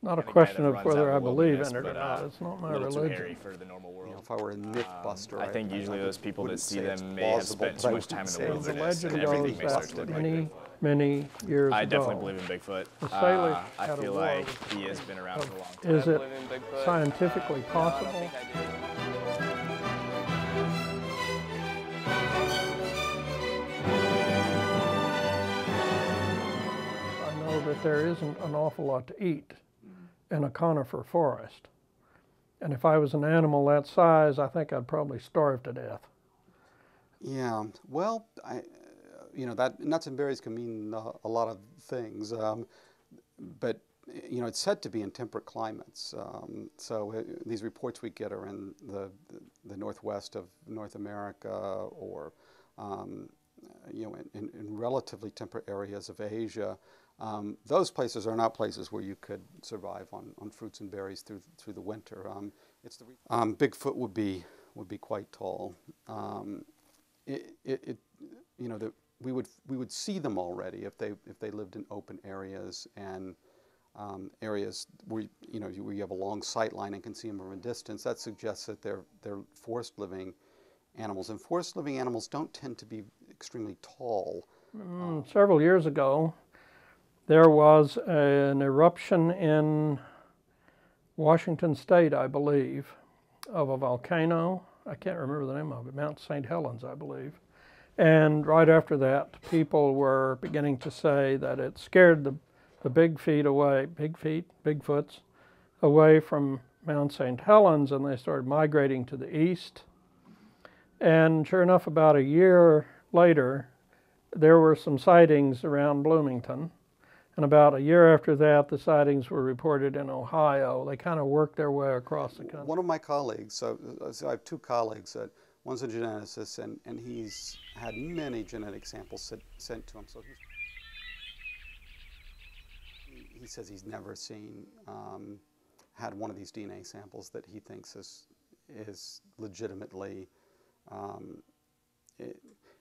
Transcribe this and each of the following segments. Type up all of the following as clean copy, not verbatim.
not a any guy question that of runs whether out I in the believe in wilderness, it or but, not. It's not my a little too religion. hairy for the normal world. If I were a myth buster, I think usually those people that see them may have plausible, spent but too I much time in the wouldn't say The wilderness, and legend everything goes may start to that look like many, Bigfoot. many years I ago, definitely believe in Bigfoot. the Salish I had a feel war like with he the has king been around of- for a long time. Is I it believe in Bigfoot. scientifically No, I possible? don't think I do. I know that there isn't an awful lot to eat in a conifer forest. And if I was an animal that size, I think I'd probably starve to death. Yeah, well, that nuts and berries can mean a lot of things, but it's said to be in temperate climates. These reports we get are in the northwest of North America, or in relatively temperate areas of Asia. Those places are not places where you could survive on fruits and berries through the winter. Bigfoot would be quite tall. We would see them already if they lived in open areas and areas where where you have a long sight line and can see them from a distance. That suggests that they're forest living animals, and forest living animals don't tend to be extremely tall. Several years ago, there was an eruption in Washington State, I believe, of a volcano. I can't remember the name of it, Mount St. Helens, I believe. And right after that, people were beginning to say that it scared the Bigfoots away from Mount St. Helens, and they started migrating to the east. And sure enough, about a year later, there were some sightings around Bloomington. And about a year after that, the sightings were reported in Ohio. They kind of worked their way across the country. One of my colleagues, so I have two colleagues, one's a geneticist, and he's had many genetic samples sent to him. So he says he's never had one of these DNA samples that he thinks is legitimately,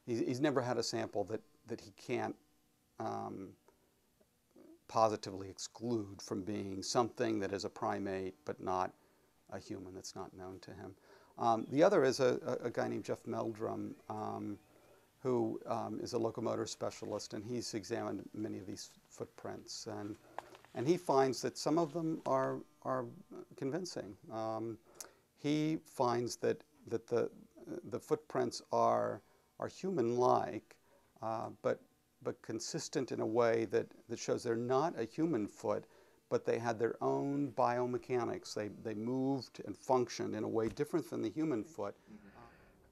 he's never had a sample that he can't positively exclude from being something that is a primate but not a human, that's not known to him. The other is a guy named Jeff Meldrum, who is a locomotor specialist, and he's examined many of these footprints, and he finds that some of them are convincing. He finds that the footprints are human-like, but consistent in a way that shows they're not a human foot, but they had their own biomechanics. They moved and functioned in a way different than the human foot.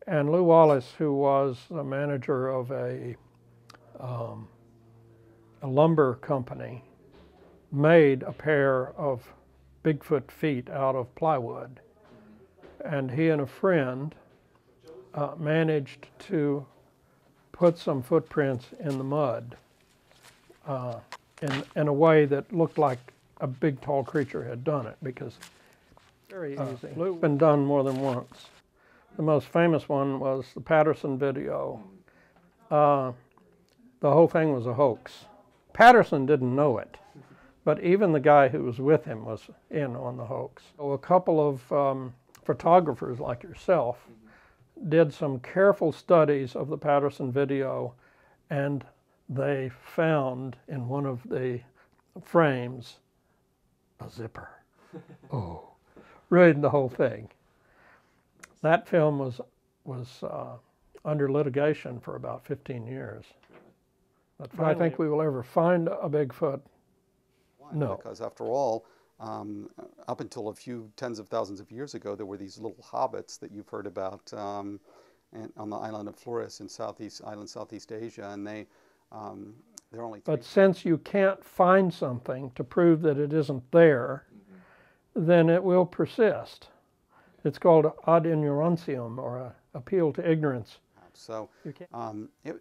And Lou Wallace, who was the manager of a lumber company, made a pair of Bigfoot feet out of plywood. And he and a friend managed to put some footprints in the mud in a way that looked like a big, tall creature had done it, because very easy. It's been done more than once. The most famous one was the Patterson video. The whole thing was a hoax. Patterson didn't know it, but even the guy who was with him was in on the hoax. So a couple of photographers like yourself did some careful studies of the Patterson video, and they found in one of the frames a zipper. Oh, ruined the whole thing. That film was under litigation for about 15 years. But I think we will ever find a Bigfoot. No. Because after all, up until a few tens of thousands of years ago, there were these little hobbits that you've heard about on the island of Flores in Southeast Asia, and they're only. But since you can't find something to prove that it isn't there, then it will persist. It's called ad ignorantium, or an appeal to ignorance. So it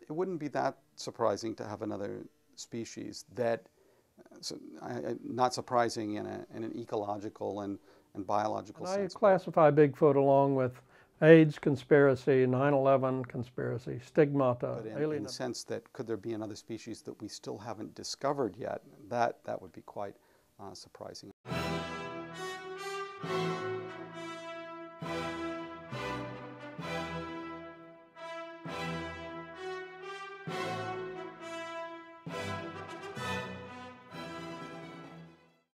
wouldn't be that surprising to have another species that. Not surprising in an ecological and biological sense. I classify Bigfoot along with AIDS conspiracy, 9/11 conspiracy, stigmata, but in the sense that could there be another species that we still haven't discovered yet? That would be quite surprising.